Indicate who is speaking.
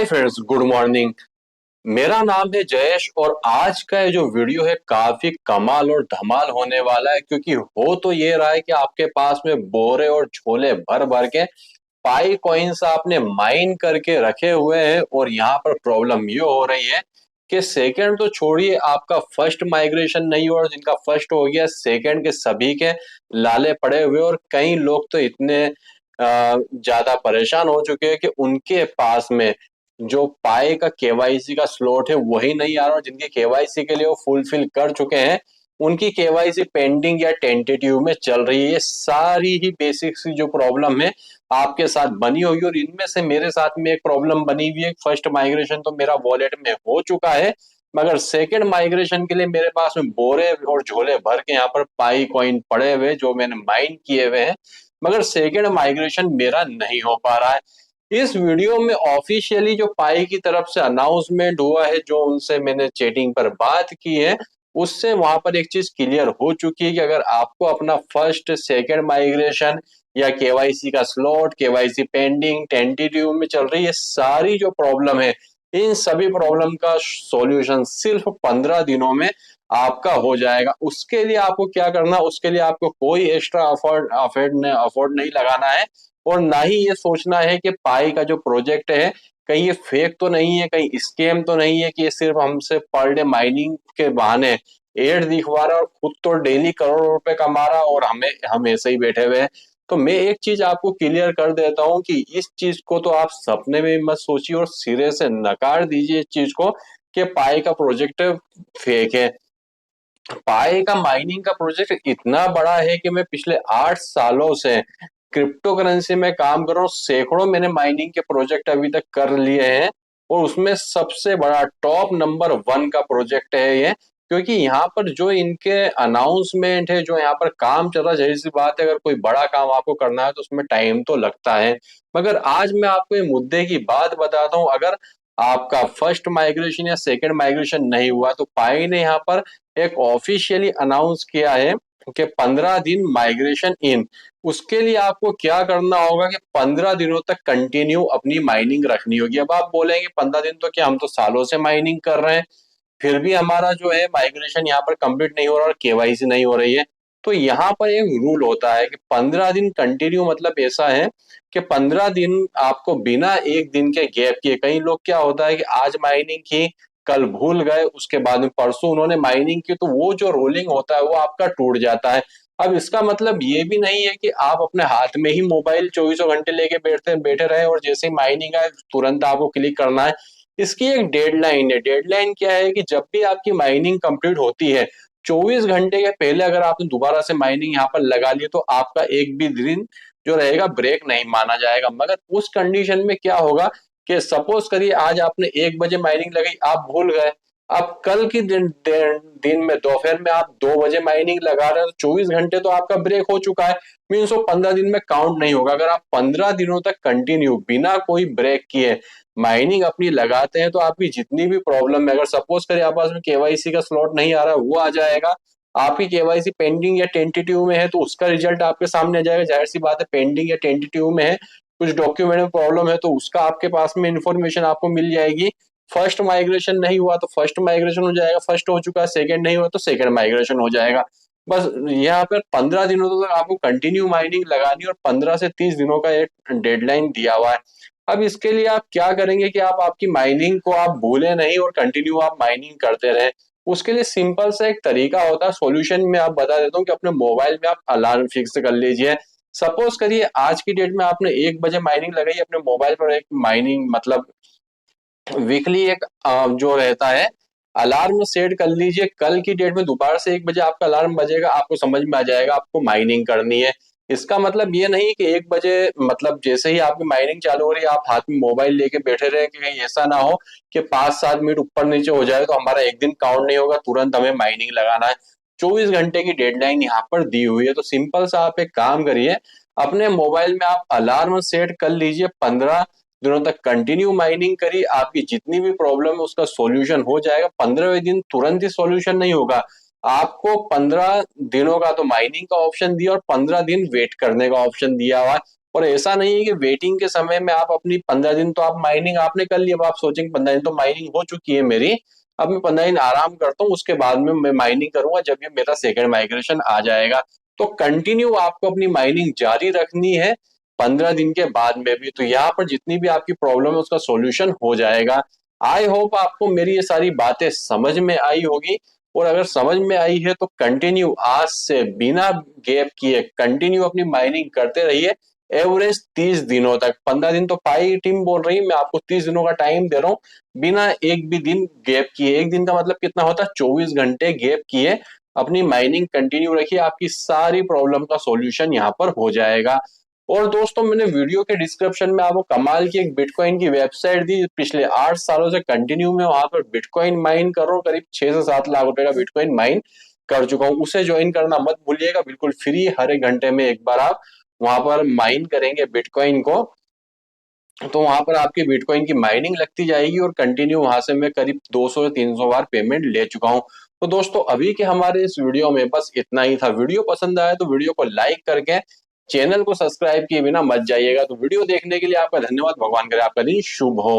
Speaker 1: Friends, good morning. मेरा नाम है जयेश और आज का ये जो वीडियो है काफी कमाल और धमाल होने वाला है, क्योंकि हो तो ये रहा है कि आपके पास में बोरे और झोले भर भर के पाई कॉइन्स आपने माइन करके रखे हुए हैं। और यहाँ पर प्रॉब्लम ये हो रही है कि सेकंड तो छोड़िए, आपका फर्स्ट माइग्रेशन नहीं हुआ और जिनका फर्स्ट हो गया सेकंड के सभी के लाले पड़े हुए। और कई लोग तो इतने ज्यादा परेशान हो चुके हैं कि उनके पास में जो पाए का केवाईसी का स्लॉट है वही नहीं आ रहा, और जिनके केवाईसी के लिए वो फुलफिल कर चुके हैं उनकी केवाईसी पेंडिंग या टेंटेटिव में चल रही है। ये सारी ही बेसिक सी जो प्रॉब्लम है आपके साथ बनी होगी, और इनमें से मेरे साथ में एक प्रॉब्लम बनी हुई है। फर्स्ट माइग्रेशन तो मेरा वॉलेट में हो चुका है, मगर सेकंड माइग्रेशन के लिए मेरे पास में बोरे और झोले भर के यहाँ पर पाई कॉइन पड़े हुए जो मैंने माइन किए हुए हैं, मगर सेकंड माइग्रेशन मेरा नहीं हो पा रहा है। इस वीडियो में ऑफिशियली जो पाई की तरफ से अनाउंसमेंट हुआ है, जो उनसे मैंने चैटिंग पर बात की है, उससे वहां पर एक चीज क्लियर हो चुकी है कि अगर आपको अपना फर्स्ट सेकंड माइग्रेशन या केवाईसी का स्लॉट, केवाईसी पेंडिंग, टेंटेटिव में चल रही है, सारी जो प्रॉब्लम है इन सभी प्रॉब्लम का सॉल्यूशन सिर्फ 15 दिनों में आपका हो जाएगा। उसके लिए आपको क्या करना, उसके लिए आपको कोई एक्स्ट्रा अफोर्ड नहीं लगाना है, और ना ही ये सोचना है कि पाई का जो प्रोजेक्ट है कहीं ये फेक तो नहीं है, कहीं स्कैम तो नहीं है कि ये सिर्फ हमसे पर डे माइनिंग के बहाने एड दिखवा रहा है और खुद तो डेली करोड़ों रुपए कमा रहा और हम ऐसे ही बैठे हुए हैं। तो मैं एक चीज आपको क्लियर कर देता हूं कि इस चीज को तो आप सपने में मत सोचिए और सिरे से नकार दीजिए इस चीज को कि पाई का प्रोजेक्ट फेक है। पाई का माइनिंग का प्रोजेक्ट इतना बड़ा है कि मैं पिछले 8 सालों से क्रिप्टो करेंसी में काम कर रहा हूँ। सैकड़ों मैंने माइनिंग के प्रोजेक्ट अभी तक कर लिए हैं, और उसमें सबसे बड़ा टॉप नंबर 1 का प्रोजेक्ट है ये। क्योंकि यहाँ पर जो इनके अनाउंसमेंट है, जो यहाँ पर काम चल रहा है, जैसी सी बात है, अगर कोई बड़ा काम आपको करना है तो उसमें टाइम तो लगता है। मगर आज मैं आपको ये मुद्दे की बात बताता हूँ। अगर आपका फर्स्ट माइग्रेशन या सेकंड माइग्रेशन नहीं हुआ तो पाई ने यहाँ पर एक ऑफिशियली अनाउंस किया है कि 15 दिन माइग्रेशन इन। उसके लिए आपको क्या करना होगा कि 15 दिनों तक कंटिन्यू अपनी माइनिंग रखनी होगी। अब आप बोलेंगे 15 दिन तो क्या, हम तो सालों से माइनिंग कर रहे हैं, फिर भी हमारा जो है माइग्रेशन यहाँ पर कंप्लीट नहीं हो रहा और केवाईसी नहीं हो रही है। तो यहाँ पर एक रूल होता है कि 15 दिन कंटिन्यू, मतलब ऐसा है कि 15 दिन आपको बिना एक दिन के गैप किए। कई लोग क्या होता है कि आज माइनिंग की, कल भूल गए, उसके बाद में परसों उन्होंने माइनिंग की, तो वो जो रोलिंग होता है वो आपका टूट जाता है। अब इसका मतलब ये भी नहीं है कि आप अपने हाथ में ही मोबाइल चौबीसों घंटे लेके बैठते बैठे रहे और जैसे ही माइनिंग आए तुरंत आपको क्लिक करना है। इसकी एक डेडलाइन है। डेडलाइन क्या है कि जब भी आपकी माइनिंग कंप्लीट होती है, 24 घंटे के पहले अगर आपने दोबारा से माइनिंग यहाँ पर लगा ली तो आपका एक भी दिन जो रहेगा ब्रेक नहीं माना जाएगा। मगर उस कंडीशन में क्या होगा कि सपोज करिए आज आपने 1 बजे माइनिंग लगाई, आप भूल गए, अब कल की दिन में दोपहर में आप 2 बजे माइनिंग लगा रहे हैं, तो 24 घंटे तो आपका ब्रेक हो चुका है। मीन्स वो 15 दिन में काउंट नहीं होगा। अगर आप 15 दिनों तक कंटिन्यू बिना कोई ब्रेक किए माइनिंग अपनी लगाते हैं तो आपकी जितनी भी प्रॉब्लम है, अगर सपोज करिए आप पास में केवाईसी का स्लॉट नहीं आ रहा, वो आ जाएगा। आपकी केवाईसी पेंडिंग या टेंटेटिव में है तो उसका रिजल्ट आपके सामने आ जाएगा। जाहिर सी बात है, पेंडिंग या टेंटेटिव में है, कुछ डॉक्यूमेंट में प्रॉब्लम है, तो उसका आपके पास में इंफॉर्मेशन आपको मिल जाएगी। फर्स्ट माइग्रेशन नहीं हुआ तो फर्स्ट माइग्रेशन हो जाएगा, फर्स्ट हो चुका है, सेकंड नहीं हुआ तो सेकंड माइग्रेशन हो जाएगा। बस यहाँ पर 15 दिनों तक आपको कंटिन्यू माइनिंग लगानी और 15 से 30 दिनों का एक डेडलाइन दिया हुआ है। अब इसके लिए आप क्या करेंगे कि आप आपकी माइनिंग को आप भूले नहीं और कंटिन्यू आप माइनिंग करते रहें। उसके लिए सिंपल सा एक तरीका होता है, सॉल्यूशन में आप बता देता हूँ कि अपने मोबाइल में आप अलार्म फिक्स कर लीजिए। सपोज करिए आज की डेट में आपने 1 बजे माइनिंग लगाई, अपने मोबाइल पर एक माइनिंग मतलब वीकली एक जो रहता है अलार्म सेट कर लीजिए। कल की डेट में दोबारा से 1 बजे आपका अलार्म बजेगा, आपको समझ में आ जाएगा आपको माइनिंग करनी है। इसका मतलब ये नहीं कि 1 बजे मतलब जैसे ही आपकी माइनिंग चालू हो रही है आप हाथ में मोबाइल लेके बैठे रहे, कि कहीं ऐसा ना हो कि 5-7 मिनट ऊपर नीचे हो जाए तो हमारा एक दिन काउंट नहीं होगा, तुरंत हमें माइनिंग लगाना है। 24 घंटे की डेडलाइन यहाँ पर दी हुई है। तो सिंपल सा आप एक काम करिए, अपने मोबाइल में आप अलार्म सेट कर लीजिए, 15 दिनों तक कंटिन्यू माइनिंग करी, आपकी जितनी भी प्रॉब्लम है उसका सॉल्यूशन हो जाएगा। 15वें दिन तुरंत ही सॉल्यूशन नहीं होगा, आपको 15 दिनों का तो माइनिंग का ऑप्शन दिया और 15 दिन वेट करने का ऑप्शन दिया हुआ है। और ऐसा नहीं है कि वेटिंग के समय में आप अपनी 15 दिन तो आप माइनिंग आपने कर ली, अब आप सोचेंगे 15 दिन तो माइनिंग हो चुकी है मेरी, अब मैं 15 दिन आराम करता हूँ, उसके बाद में मैं माइनिंग करूंगा जब ये मेरा सेकंड माइग्रेशन आ जाएगा। तो कंटिन्यू आपको अपनी माइनिंग जारी रखनी है 15 दिन के बाद में भी। तो यहाँ पर जितनी भी आपकी प्रॉब्लम है उसका सॉल्यूशन हो जाएगा। आई होप आपको मेरी ये सारी बातें समझ में आई होगी, और अगर समझ में आई है तो कंटिन्यू आज से बिना गैप किए कंटिन्यू अपनी माइनिंग करते रहिए, एवरेज 30 दिनों तक। 15 दिन तो पाई टीम बोल रही है, मैं आपको 30 दिनों का टाइम दे रहा हूँ बिना एक भी दिन गैप किए। एक दिन का मतलब कितना होता है, 24 घंटे गैप किए अपनी माइनिंग कंटिन्यू रखिए, आपकी सारी प्रॉब्लम का सॉल्यूशन यहाँ पर हो जाएगा। और दोस्तों मैंने वीडियो के डिस्क्रिप्शन में आपको कमाल की एक बिटकॉइन की वेबसाइट दी, पिछले 8 सालों से कंटिन्यू में वहां पर बिटकॉइन माइन कर रहा हूँ, करीब 6 से 7 लाख रुपए का बिटकॉइन माइन कर चुका हूँ। उसे ज्वाइन करना मत भूलिएगा, बिल्कुल फ्री, हर एक घंटे में एक बार आप वहां पर माइन करेंगे बिटकॉइन को, तो वहां पर आपकी बिटकॉइन की माइनिंग लगती जाएगी, और कंटिन्यू वहां से मैं करीब 200 से 300 बार पेमेंट ले चुका हूं। तो दोस्तों अभी के हमारे इस वीडियो में बस इतना ही था। वीडियो पसंद आया तो वीडियो को लाइक करके चैनल को सब्सक्राइब किए बिना मत जाइएगा। तो वीडियो देखने के लिए आपका धन्यवाद। भगवान करे आपका दिन शुभ हो।